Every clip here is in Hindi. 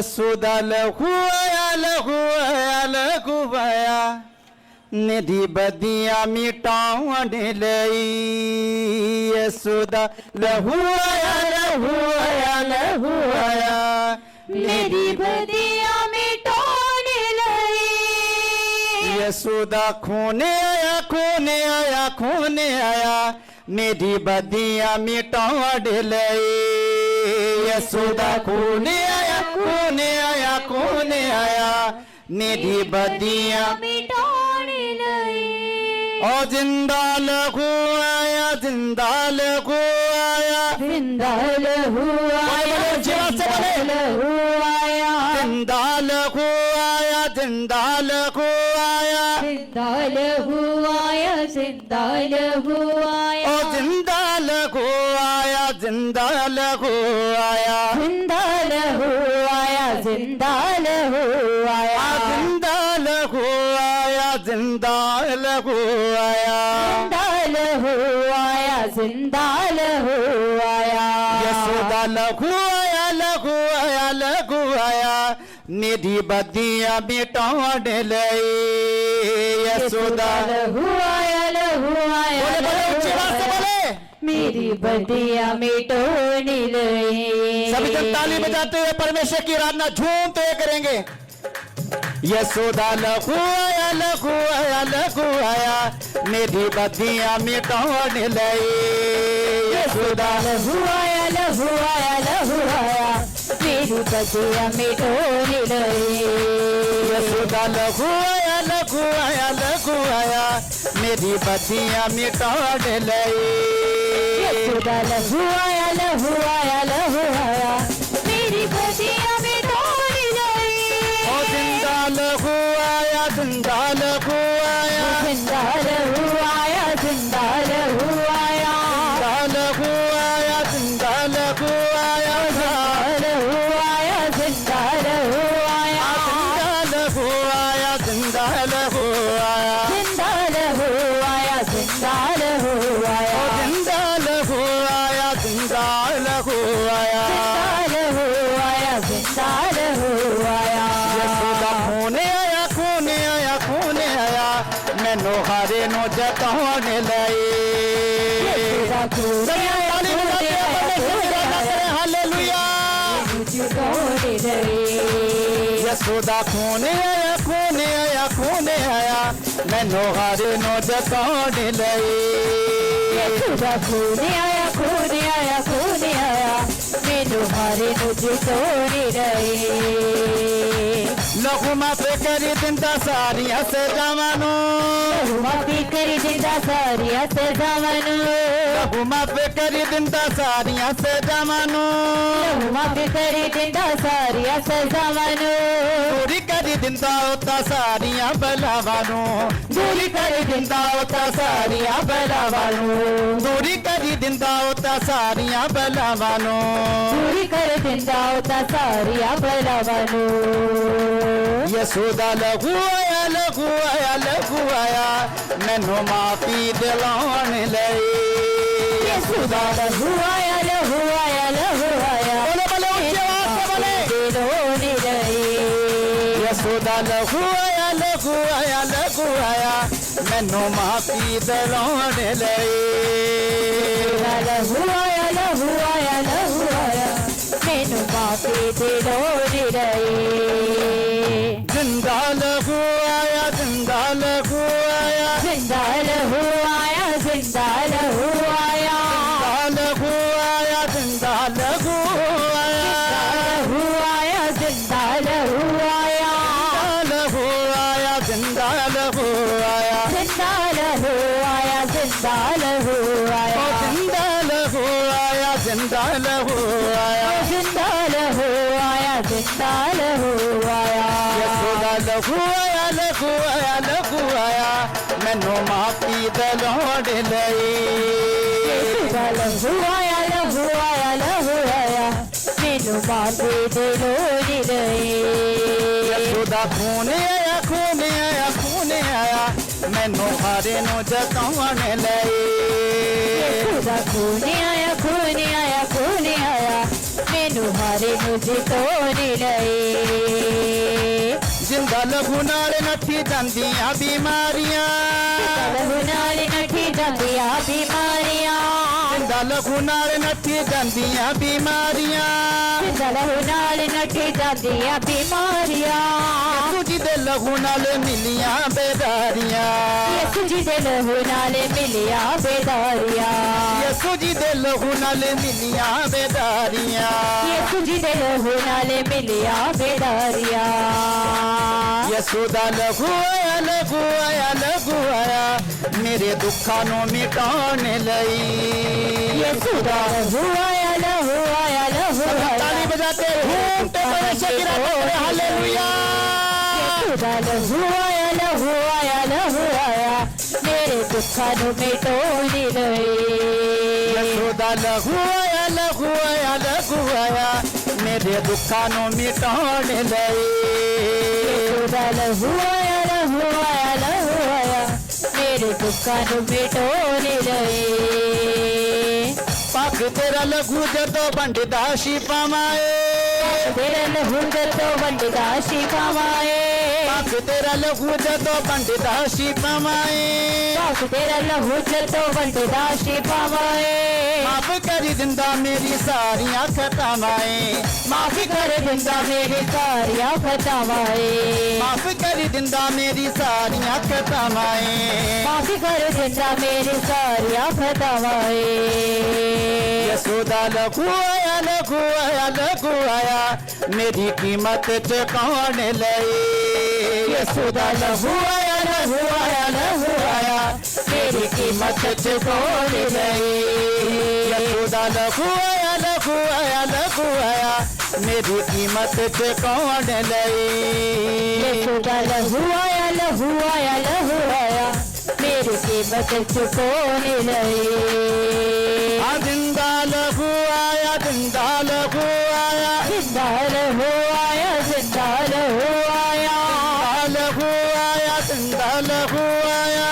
यशोदा लखुआया निधि बदिया मिटाने लई यशोदा लखुआया निधि बदिया मिटाने लई यशोदा खूने आया मेरी बदिया मिटाने लई यशोदा खूने आया मेरी बदिया मिटाने लई ओ जिंदा लखुआया जिंदा लहुआया जिंदा लखुआया जिंदा लहुआया जिंदा लहुआया ओ जिंदा लखुआया जिंदा लहुआया जिंदा लहुआया जिंदा लखुआया जिंदा लहुआया यशोदा लखुआया निधि बदिया मिटाने लई यशोदा लहुआया मेरी बदिया मिटाने लई सभी जन ताली बजाते हुए परमेश्वर की आराधना झूमते हुए करेंगे। यशोदा लखुआया मेरी बदिया मिटाने लई यशोदा लहुआया मेरी बदिया मिटाने लई यशोदा लखुआया मेरी बदिया मिटाने लई यशोदा लहुआया मेरी बदिया मिटाने लई ओ जिंदा लखुआया जिंदा लहुआया जिंदा लखुआया जिंदा लहुआया यशोदा खूने आया मैनू हारे नो जताने लई हालेलुया यशोदा खूने आया मैनू हारे नो जताने लई खूने आया मेनू हारे मुझे तोड़े रहे लहू माफे करी दिंदा सारिया से जवानो माफी करी दिंदा सारिया से जवानो लहू माफे करी दिंदा सारिया से जवानो माफी करी दिंदा सारिया से जवानो दूरी करी दिंदा होता सारिया बलावानो दूरी करी दिंदा होता सारिया बलावानो दूरी करी दिंदा होता सारिया बलावानो दूरी कर दिंदा होता सारिया बलावानो यशोदा लखुआया मैनू माफी दिलाने लई यशोदा लहुआया दिलोने रही यशोदा लखुआया मैनू माफी दिलाने लई लहुआया मैनू माफी दिलोने रही जिंदा लखुआया जिंदा लहुआया जिंदा लहुआया जिंदा लखुआया जिंदा लहुआया जिंदा लखुआया जिंदा लहुआया यशोदा लखुआया मैनू माफी दिलाने लई मैनू माफी दिलाने लई यशोदा खूने आया मैनू हारे नो जताने लई खूने आया मैनू हारे प्यारे मुझे तोड़ लए जिंदा लहू नाल नठी जांदियां बीमारियां लहू नाल नठी जांदियां बीमारियां जिंदा लहू नाल नठी जांदियां बीमारियां लहू नाल नठी जांदियां बीमारियां यसू जी दे लहू नाल मिलियां बेदारियां यसू जी दे लहू नाल मिलिया बेदारियां यसू जी दे लहू नाल मिलियां बेदारियां यसू जी दे लहू नाल मिलिया बेदारियां यसू दा लहू आया लहू आया लहू आया मेरे दुखां नूं मिटाउण लई यसू दा लहू आया लहू आया लहू आया ताली बजाते घूम ते परमेश्वर की राह पर हालेलुया यसू दा लहू आया लहू आया लहू आया मेरे दुखां नूं मिटाउण लई यसू दा लहू आया लहू आया लहू आया मेरे दुखां नूं मिटाउण लई यसू दा लहू आया लहू आया लहू आया मेरे दुखां नूं मिटाउण लई पग तेरा लहू जदों वंडदा शिफावां तेरा लहू जदों वंडदा शिफावां पग तेरा लहू जदों वंडदा शिफावां तेरा लहू जदों वंडदा शिफावां माफ कर दिंदा मेरी सारियां खतावां माफ कर दिंदा मेरी सारियां खतावां माफ कर दिंदा मेरी सारियां खतावां माफ कर दिंदा मेरी सारियां खतावां यसू दा लहू आया लहू आया लहू आया मेरी कीमत चुकाउण लई यसू दा लहू आया लहू आया लहू आया मेरी कीमत चुकाउण लई यसू दा लहू आया लहू आया लहू आया मेरी कीमत चुकाउण लई यसू दा लहू आया लहू आया लहू आया मेरी कीमत चुकाउण लई जिंदा लहू आया जिंदा लहू आया जिंदा लहू आया जिंदा लहू आया लहू आया जिंदा लहू आया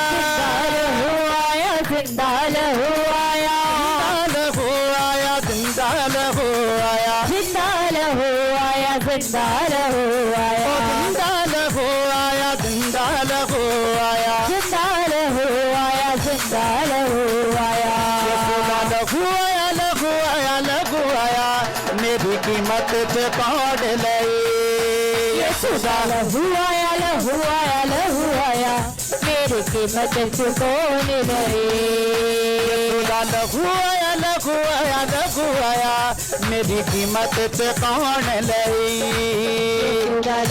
जिंदा लहू आया लहू आया जिंदा लहू आया जिंदा लहू आया जिंदा लहू आया जिंदा लहू आया जिंदा लहू आया जिंदा लहू आया जिंदा लहू आया लहू आया लहू आया लहू आया मेरी कीमत चुकाउण लई यसू दा लहू आया लहू आया लहू आया मेरी कीमत चुकाउण लई लहू आया लहू आया लहू आया मेरी कीमत चुकाउण लई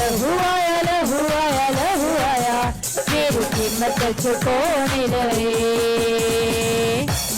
लहू आया लहू आया लहू आया मेरी कीमत चुकाउण लई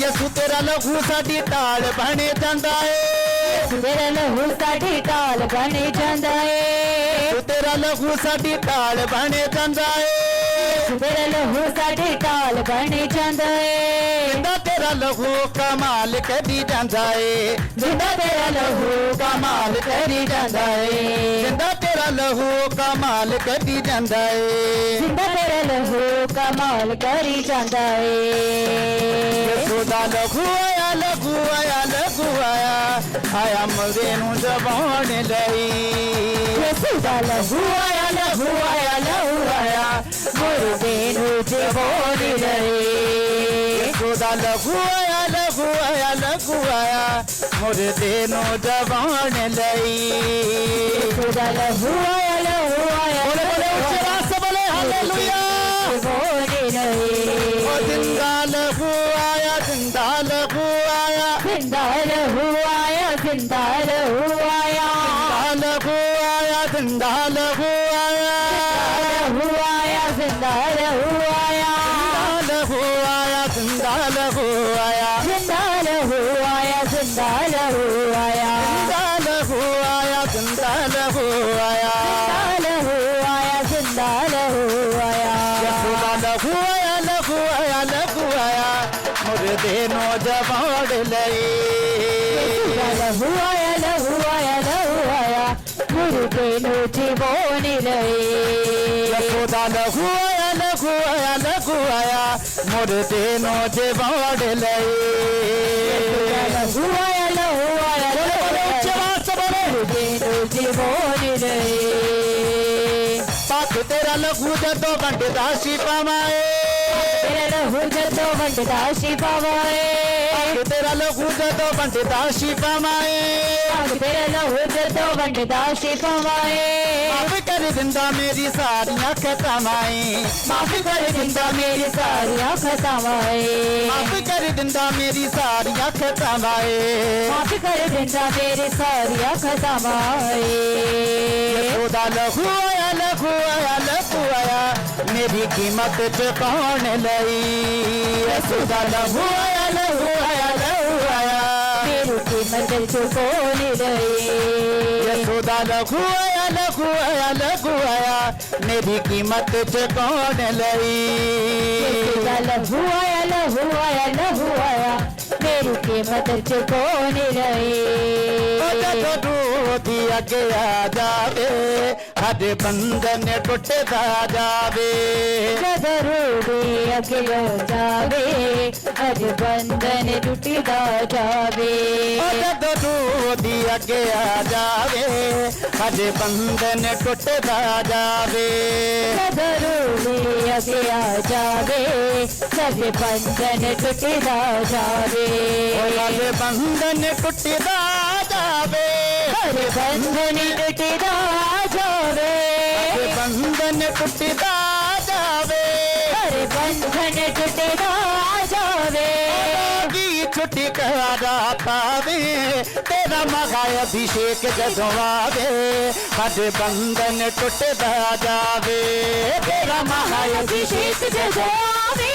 यसू तेरा लहू साडी ढाल बन जांदा ए तेरा लहू साडी ढाल बन जांदा ए तेरा लहू साडी ढाल बन जांदा ए तेरा लहू साडी ढाल बन जांदा ए जिंदा तेरा लहू कमाल करी जांदा ए जिंदा तेरा लहू कमाल करी जांदा ए जिंदा तेरा लहू कमाल करी जांदा ए जिंदा तेरा लहू कमाल करी जांदा ए यसू दा लहू आया लहू आया लहू आया आया मरे नूं जवाउण लई यसू दा लहू आया लहू आया लहू आया मुर्दे नूं जवाउण लई यसू दा लहू आया लहू आया लहू आया मुर्दे नूं जवाउण लई यसू दा लहू आया लहू आया बोले बोले उच्चे आवाज से बोले हालेलुया जवाउण लई ओ जिंदा लहू आया जिंदा लहू आया जिंदा लहू आया जिंदा लहू आया लहू आया जिंदा लहू आया लहू आया जिंदा लहू आया लहू आया जिंदा लहू आया जिंदा लहू आया जिंदा लहू आया लहू आया जिंदा लहू आया लहू आया जिंदा लहू आया यसू दा लहू आया लहू आया लहू आया मुर्दे नूं जवाउण लई लहू आया लहू आया लहू आया मुर्दे नूं जवाउण लई यसू दा लहू आया लहू आया लहू आया मुर्दे नूं जवाउण लई लहू आया लहू आया बोले बोले उच्चे आवाज से बोले मोल रहे पाक तेरा लहू जदों वंडदा सिपावाए तेरा लहू जदों वंडदा सिपावाए पाक तेरा लहू जदों वंडदा सिपावाए तेरा लहू जदों वंडदा सिपावाए माफ कर दिंदा मेरी सारियां खतावाए माफ कर दिंदा मेरी सारियां खतावाए माफ कर दिंदा मेरी सारियां खतावाए माफ कर दिंदा मेरी सारियां खतावाए यशोदा लहू आया लहू आया लहू आया मेरी कीमत चुकाउण लई यशोदा लहू आया लहू आया लहू आया मेरी कीमत चुकाउण लई यशोदा लहू आया लहू आया लहू आया मेरी कीमत चुकाउण लई यशोदा लहू आया लहू आया लहू आया मेरी कीमत चुकाउण लई दी अगे आ जावे हर बंधन टुटदा जावे जरूरी अगे आ जावे हर बंधन टूटदा जावे दी अगे आ जावे हर बंधन टुटदा जावे जरूरी अगे आ जावे सब बंधन टूटदा जावे हर बंधन टुटदा जावे हर बंधन टूटदा जावे हर बंधन टुटदा जावे हर बंधन टूटदा जावे की छुट्टी करा पावे तेरा महा अभिषेक जदों आवे हर बंधन टुटदा जावे तेरा महा अभिषेक जदों आवे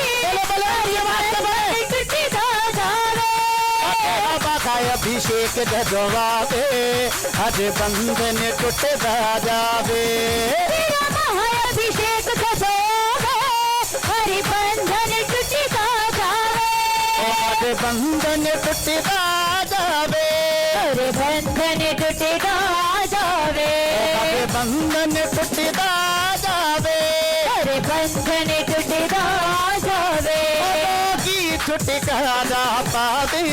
अभिषेक जदों आवे हर बंधन टुटदा जावे तेरा महाअभिषेक जदों आवे हर बंधन टूटदा जावे हर बंधन टुटदा जावे हर बंधन टूटदा जावे हर बंधन टुटदा जावे हर बंधन टूटदा जावे की छुटकारा पावे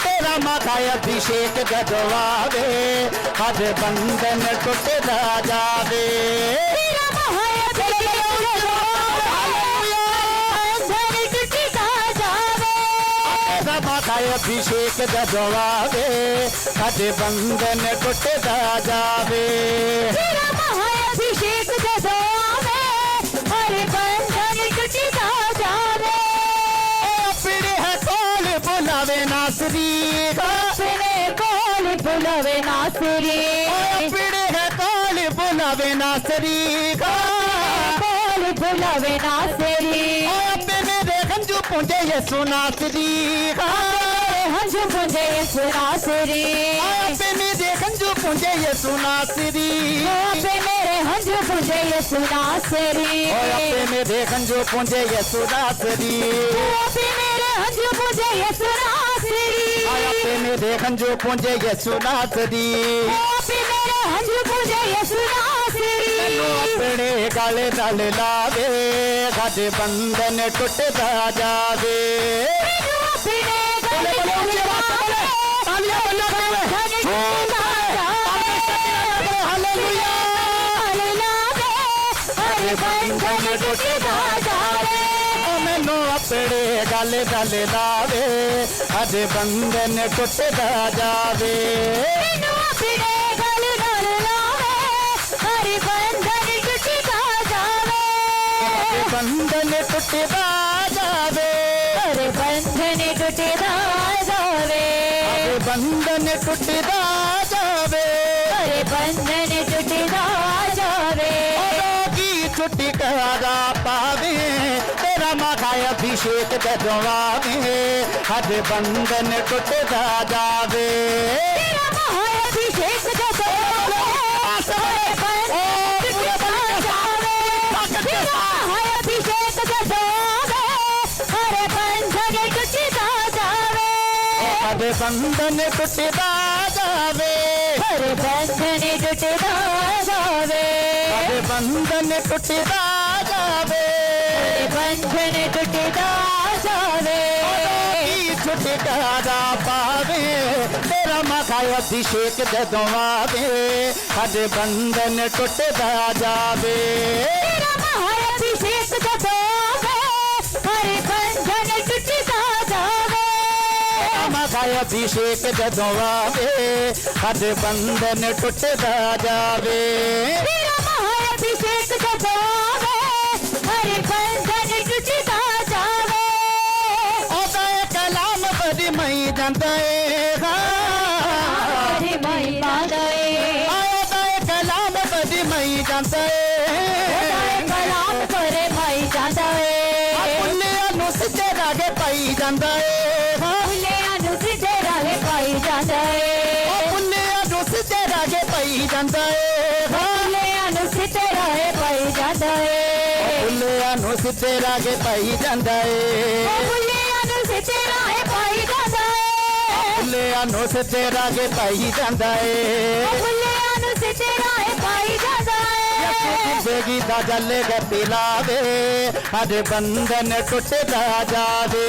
तेरा माथा अभिषेक जदों आवे हर बंधन टुटदा जावे तेरा महाअभिषेक जदों आवे बंधन टूटदा जावे तेरा माथा अभिषेक जदों आवे हर बंधन टुटदा जावे तेरा महाअभिषेक जदों आवे हर बंधन टूटदा जावे अपने है कौन बुलावे नासरी अपने कौन बुलावे नासरी अपने है कौन बुलावे नासरी कौन बुलावे नासरी अपने मेरे गंजू पूंजे यसु नासरी हंजू पुंजे यसु नासरी अपने मेरे गंजू पूंजे यसु नासरी पे मेरे हंजू पुंजे यसु नासरी अपने मेरे गंजू पूंजे यसु नासरी पे मेरे हंजू पुंजे यसु नासरी अपने मेरे गंजू पूंजे यसु नासरी पे मेरे हंजू पुंजे यसु नासरी अपने गले नाल लावे हर बंधन टुटदा जावे अपने गले तालियां हालेलुया हर बंधन टूटदा जावे मैनू अपने गले नाल लावे हर बंधन टुटदा जावे मैनू अपने गले नाल लावे हर बंधन टूटदा जावे बंधन टुटदा जावे हर बंधन टूटदा जावे बंधन टुटदा जावे हर बंधन टूटदा जावे की छुटकारा पावे तेरा माथा अभिषेक जदों आवे हर बंधन टुटदा जावे तेरा महाअभिषेक जदों आवे हर बंधन टूटदा जावे तेरा महाअभिषेक जदों आवे हर बंधन टूटदा जावे हर बंधन टुटदा जावे हर बंधन टूटदा जावे हर बंधन टुटदा जावे हर बंधन टूटदा जावे की छुटकारा पावे तेरा मखाए अभिषेक जदों आवे हर बंधन टुटदा जावे तेरा महाअभिषेक जब आवे हर बंधन टुटदा जावे मखाए अभिषेक जदों आवे हर बंधन टुटदा जावे तेरा महाअभिषेक जब आवे हर बंधन टुटदा जावे ओदा कलाम बड़ी मई जांदा ए हरि महिमा दए ओदा कलाम बड़ी मई जांदा ए कलाम करे भाई जादा पुल्लिया नु सिद्धे रागे पाई जांदा ए भूले अनुसित राहे पाई जादा पुल्लिया नु सिद्धे रागे पाई जांदा ए भूले अनुसित राहे पाई जादा पुल्लिया नु सिद्धे रागे पाई जांदा ए भूले अनुसित राहे पाई जादा पुल्लिया नु सिद्धे रागे पाई जांदा ए भूले अनुसित राहे पाई जादा जिंदगी दा जल गे पिलावे हर बंधन टुटदा जावे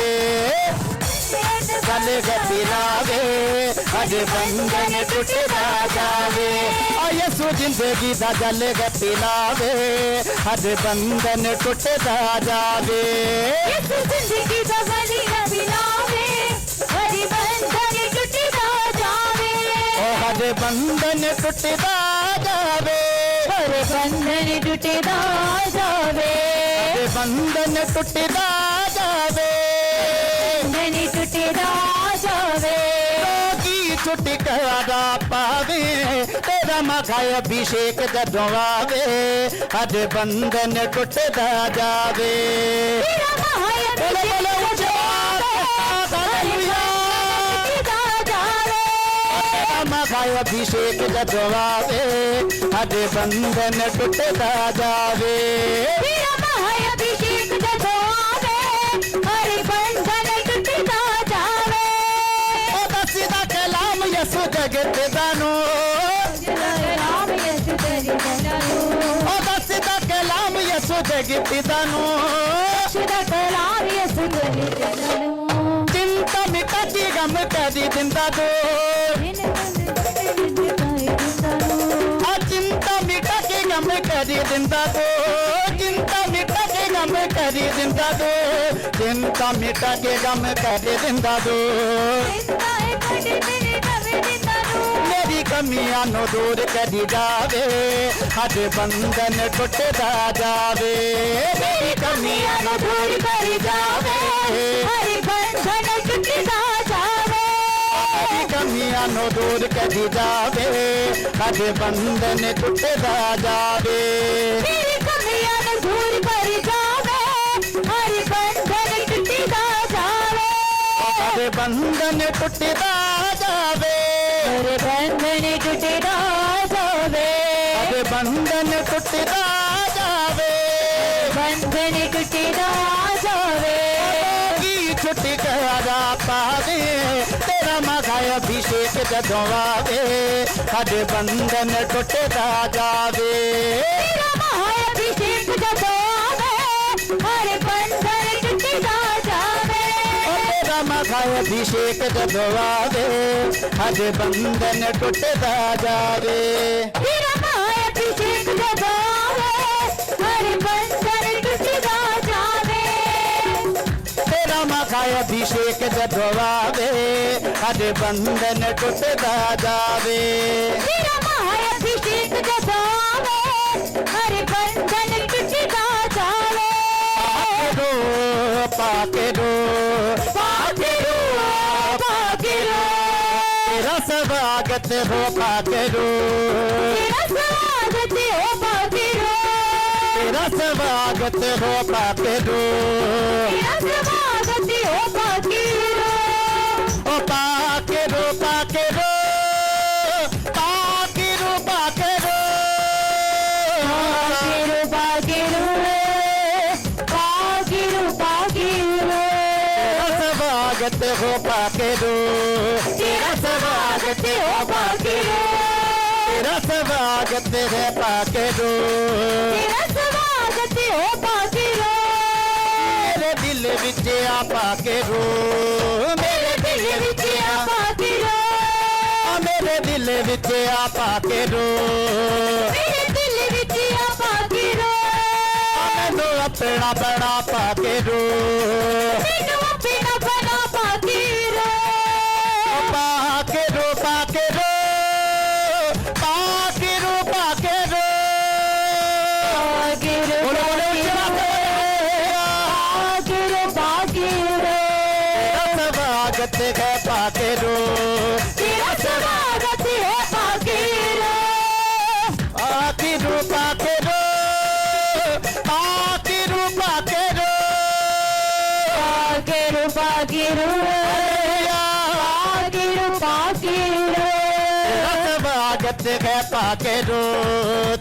जल गे पिलावे हर बंधन टुटदा जावे ओ यसु जिंदगी दा जल गे पिलावे हर बंधन टुटदा जावे इस जिंदगी दा वली नबी लावे हरि बंधन टुटदा जावे ओ हर बंधन टुटदा जावे हरि बंधन टुटदा जावे हर बंधन टुटदा जावे बंधन टुटदा जावे की छुटकारा पावे तेरा मखाए अभिषेक जदों आवे हर बंधन टुटदा जावे तेरा महाअभिषेक जब आवे हरि बंधन टुटदा जावे तेरा मखाए अभिषेक जदों आवे हर बंधन टुटदा जावे तेरा महाअभिषेक जब आवे हरि बंधन टुटदा जावे ओ दसदा कलाम यसु जगत दानो राम यस तेरी बनानु ओ दसदा कलाम यसु जगत दानो शुदा कलाम यस तेरी बनानु चिंता मिटा के गम करी दिंदा दो दिन बंद तेरी बनानु आ चिंता मिटा के गम करी दिंदा दो चिंता मिटा के गम करी दिंदा दो चिंता मिटा के गम करी दिंदा दो चिंता है कटे तेरे नवे दिनानु मेरी कमियां नो दूर करी जावे हर बंधन टुटदा जावे मेरी कमियां नो दूर करी जावे हरि बंधन टुटदा जावे मेरी कमियां नो दूर करी जावे हर बंधन टुटदा जावे तेरी कमियां न दूर कर जावे हरि बंधन टुटदा जावे हर बंधन टुटदा जावे हरि बंधन टुटदा जावे हर बंधन टुटदा जावे बंधन टुटदा जावे की छुटकारा पावे तेरा मखाए अभिषेक जदों आवे हर बंधन टुटदा जावे तेरा महाअभिषेक जब आवे हरि बंधन टुटदा जावे तेरा मखाए अभिषेक जदों आवे हर बंधन टुटदा जावे तेरा महाअभिषेक जब आवे हरि बंधन टुटदा जावे तेरा मखाए अभिषेक जदों आवे हर बंधन टुटदा जावे तेरा महाअभिषेक जब आवे हरि बंधन टुटदा जावे रो पाके रो पाके रो पाके रो तेरा स्वागत हो पाके रो तेरा स्वागत हो पाके रो तेरा स्वागत हो पाके रो तेरा स्वागत हो पाके रो ओ पाके रो पाके रो पाके रो पाके रो पाके रो पाके रो पाके रो पाके तेरा स्वागत रो हो पाके रो तेरा स्वागत हो पाके रो तेरा स्वागत है पाके रो तेरा स्वागत हो पाके रो मेरे दिल विच आ पाके रो मेरे दिल विच आपा के रो मेरे दिल विच आपा के रो मेरे दिल विच आपा के रो मैनू अपना बना पा के रो मैनू अपना बना पा के रो पा के रो पा के रो पा के रो पा के रो बोलो बोलो उच्चा स्वागत है पाके रो तेरा स्वागत है पाके रो पाके रो पाके रो पाके रो पाके रो पाके रो पाके रो पाके रो पाके रो स्वागत है पाके रो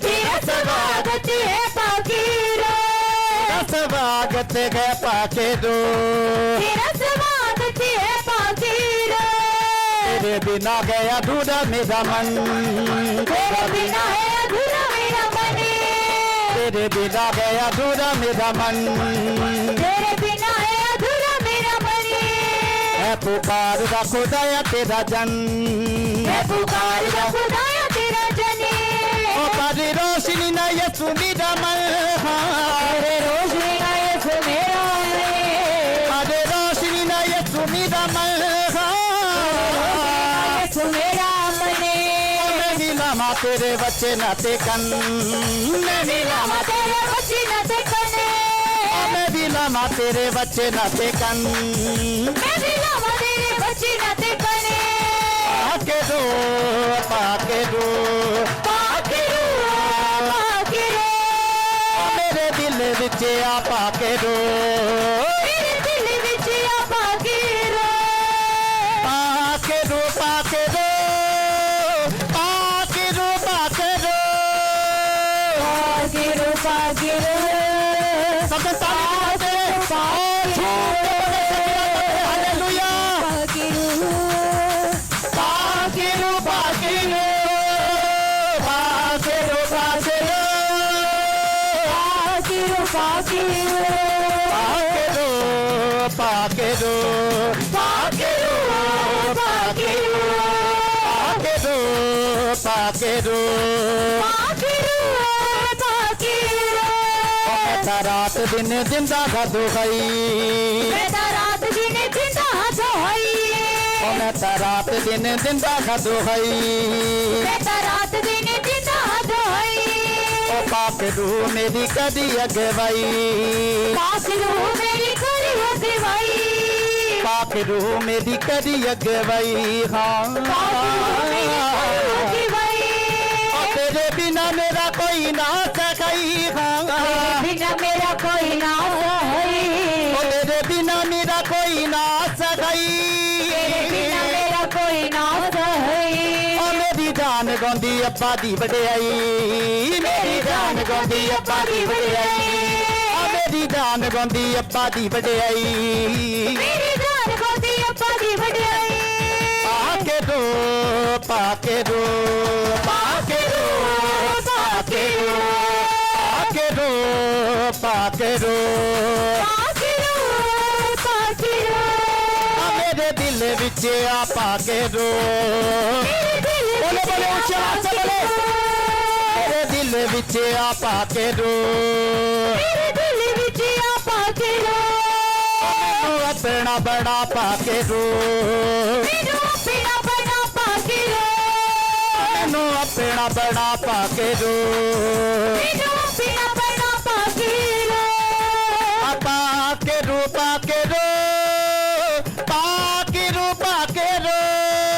तेरा स्वागत है पाके रो स्वागत है पाके रो तेरा स्वागत है पाके रो तेरे बिना गया अधूरा मेरा मन तेरे बिना है अधूरा मेरा मन तेरे बिना गया अधूरा मेरा मन तेरे बिना है अधूरा मेरा मन है पुकार दा खुदाया तेरा जन है पुकार दा खुदाया तेरा जने ओ पारी रोशनी ना यसु मेरा मन तेरे रोशनी का यसु मेरा मन पारी रोशनी ना यसु मेरा मन यसु मेरा मन मैं नीलामा तेरे बच्चे ना ते कन मैं नीलामा तेरे बच्चे न देखने मैं नीलामा तेरे बच्चे ना ते कन मैं नीलामा तेरे बच्चे न देखने पाके रो पाके रो पाके रो पाके रो मेरे दिल विच आ पाके रो मेरे दिल विच आ पाके रो पाके रो पाके रो पाके रो पाके रो पाके रो पाके रो सबसे सामने हालेलुया पाके रो पाके रो पाके रो पाके रो पाके रो पाके रो पाके रो पाके रो पाके रो पाके रो पाके रो पाके रो पाके रो पाके रो मैं रात दिन जिंदा खादो खाई मैं रात दिन जिंदा सोई मैं रात दिन जिंदा खादो खाई मैं रात दिन जिंदा सोई ओ पाक रू मेरी कदी अगवाई पाक रू मेरी करी अगवाई पाक रू मेरी कदी अगवाई हाँ अगवाई ओ तेरे बिना मेरा कोई ना सकाई हाँ बिना मेरा कोई ना सही ओ तेरे बिना मेरा कोई ना सकाई बिना मेरा कोई ना सही ओ मेरी जान गौंदी अब्बा दी वडियाई मेरी जान गौंदी अब्बा दी वडियाई ओ मेरी जान गौंदी अब्बा दी वडियाई मेरी जान को दी अब्बा दी वडियाई पाके रो पाके रो पाके रो पाके रो पाके रो पाके रो पाके रो पाके रो मेरे दिल विच आ पाके रो मेरे दिल बोले बोले ऊंचा से बोले मेरे दिल विच आ पाके रो मेरे दिल विच आ पाके रो मैनू अपना बड़ा पाके रो मैनू अपना बना पाके रो मैनू अपना बड़ा पाके रो मैनू अपना बना पाके रो पाके रो पाके रो पाके रो पाके रो पाके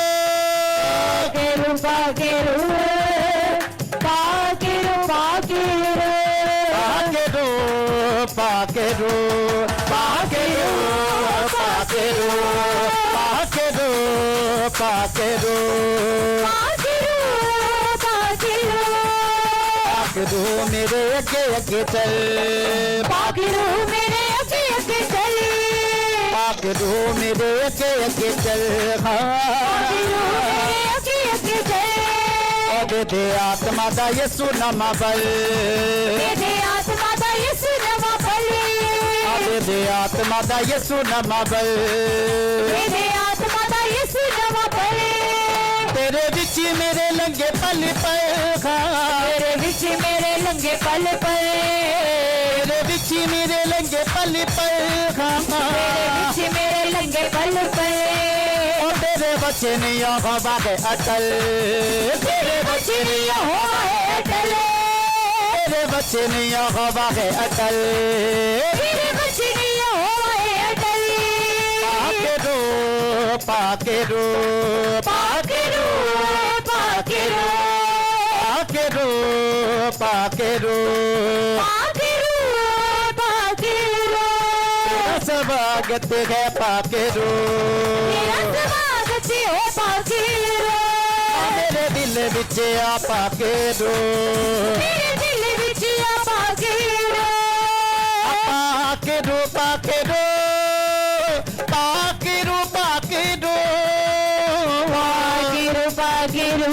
रो पाके रो पाके रो पाके रो पाके रो पाके रो पाके रो पाके रो पाके रो पाके रो पाके रो पाके रो पाके रो मेरे अगे अगे चल पाके रो मेरे अगे अगे चल पाके रो मेरे अगे अगे चल पाके रो मेरे अगे अगे चल दे आत्मा दा यसु नमा बल दे आत्मा दा यसु नमा बल दे आत्मा दा यसु नमा बल दे आत्मा दा सुनवा पले तेरे विच मेरे लंगे पल पल खा तेरे विच मेरे लंगे पल पल तेरे विच मेरे लंगे पल पल खा तेरे विच मेरे लंगे पल पल ओ तेरे बच्चे नहीं हवा के अटल तेरे बच्चे नहीं हो अटल तेरे बच्चे नहीं हवा के अटल तेरे बच्चे नहीं हो अटल पाके रो पाके रो पाके रो पाके रो पाके रो पाके रो पाके रो पाके रो तेरा स्वागत है पाके रो तेरा स्वागत हो पाके रो मेरे दिल विच आ पाके रो मेरे दिल विच आ पाके रो पाके रो पाके रो पाके रो पाके रो पाके रो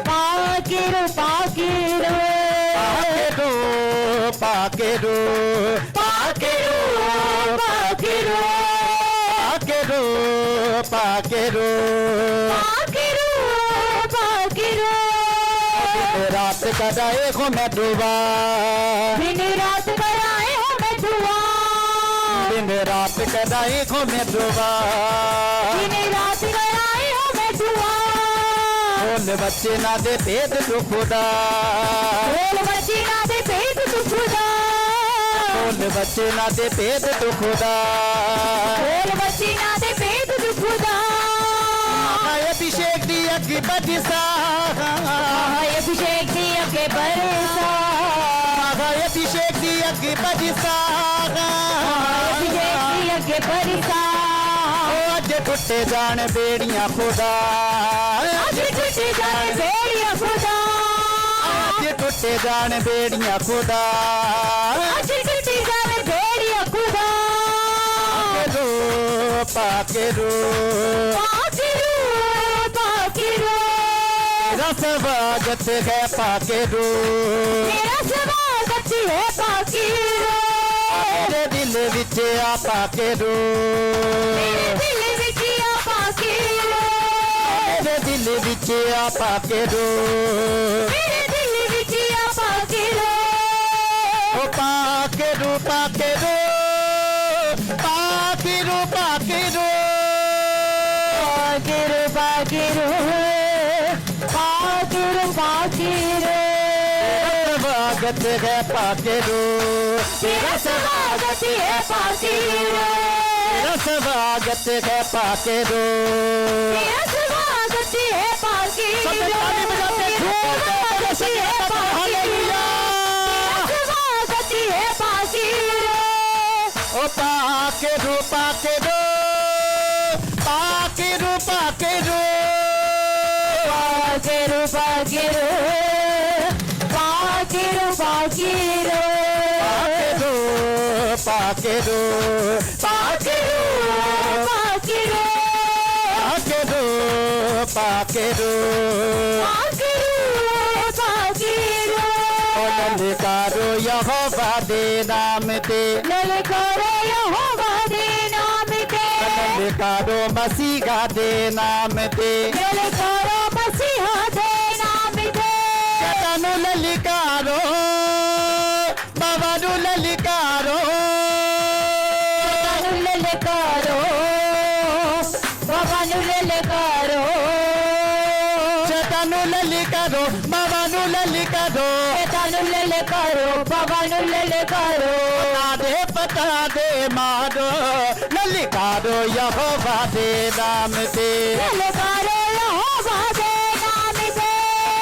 पाके रो पाके रो पाके रो पाके रो पाके रो पाके रो पाके रो पाके रो पाके रो रात कदाए को मैं डूबा दिन रात कराए हो मैं दुआ दिन रात कदाए को मैं डूबा दिन रात कराए हो मैं दुआ बोल बच्चे ना दे भेद तू खुदा बोल बच्ची ना दे पेट तू खुदा बोल बच्चे ना दे भेद तू खुदा बोल बच्ची ना दे पेट तू खुदा अभिषेक दिया की बदिसा अभिषेक दिया के बरसा अभिषेक दिया की बदिसा अभिषेक दिया के बरसा अज टुटे जान बेड़ियां खुदा आज टूटे जाए बेड़िया खुदा अज टुटे जान बेड़ियां खुदा आज टूटे जाए बेड़िया खुदा पाके रो पाके रो पाके रो तेरा स्वागत है पाके रो तेरा स्वागत है पाके रो मेरे दिल विच आ पाके रो मेरे दिल विच आ पाके रो मेरे दिल विच आ पाके रो मेरे दिल विच आ पाके रो ओ पाके रो पाके रो पाके रो पाके रो पाके रो पाके रो पाके रो पाके रो स्वागत है पाके रो तेरा स्वागत है पाके रो तेरा स्वागत है पाके रो तेरा स्वागत है पाके सब रो ताली बजाते खूब स्वागत है पाके रो स्वागत है पाके रो ओ पाके रो पाके रो पाके रो पाके रो पाके रो पाके रो पाके रो पाके रो पाके रो पाके रो पाके रो पाके रो पाके रो पाके रो पाके रो ओ ललकारो यहोवा दे नाम ते ललकारो यहोवा दे नाम ते ललकारो मसीहा दे नाम ते ललकारो मसीहा दे नाम ते तनु ललकारो बाबा नु ललकारो तनु ललकारो बाबा नु ललकारो तनु ललकारो बाबा नु ललकारो तनु ललकारो बाबा नु ललकारो पता दे मारो ललकारो यहोवा दे नाम ते ललकारो यहोवा दे नाम ते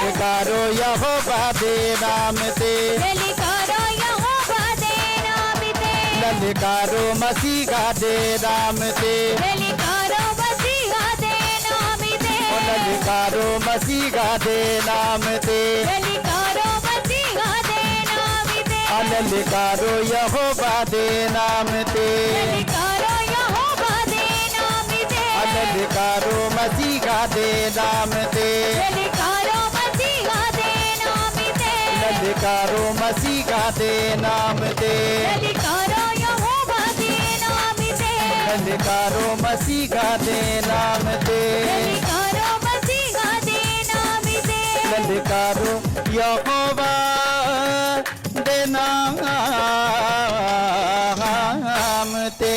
ललकारो यहोवा दे नाम ते ललकारो यहोवा दे नाम ते ललकारो मसीहा दे नाम ते ललकारो मसीहा दे नाम ते ललकारो मसीहा दे नाम ते ललकारो मसीहा दे नाम ते ललकारो यहोवा दे नाम ते ललकारो यहोवा दे नाम ते ललकारो मसीहा दे नाम ते ललकारो मसीहा दे नाम ते ललकारो मसीहा दे नाम ते ललकारो यहोवा दे नाम ते ललकारो मसीहा दे नाम ते ललकारो मसीहा दे नाम ते ललकारो यहोवा दे नाम ते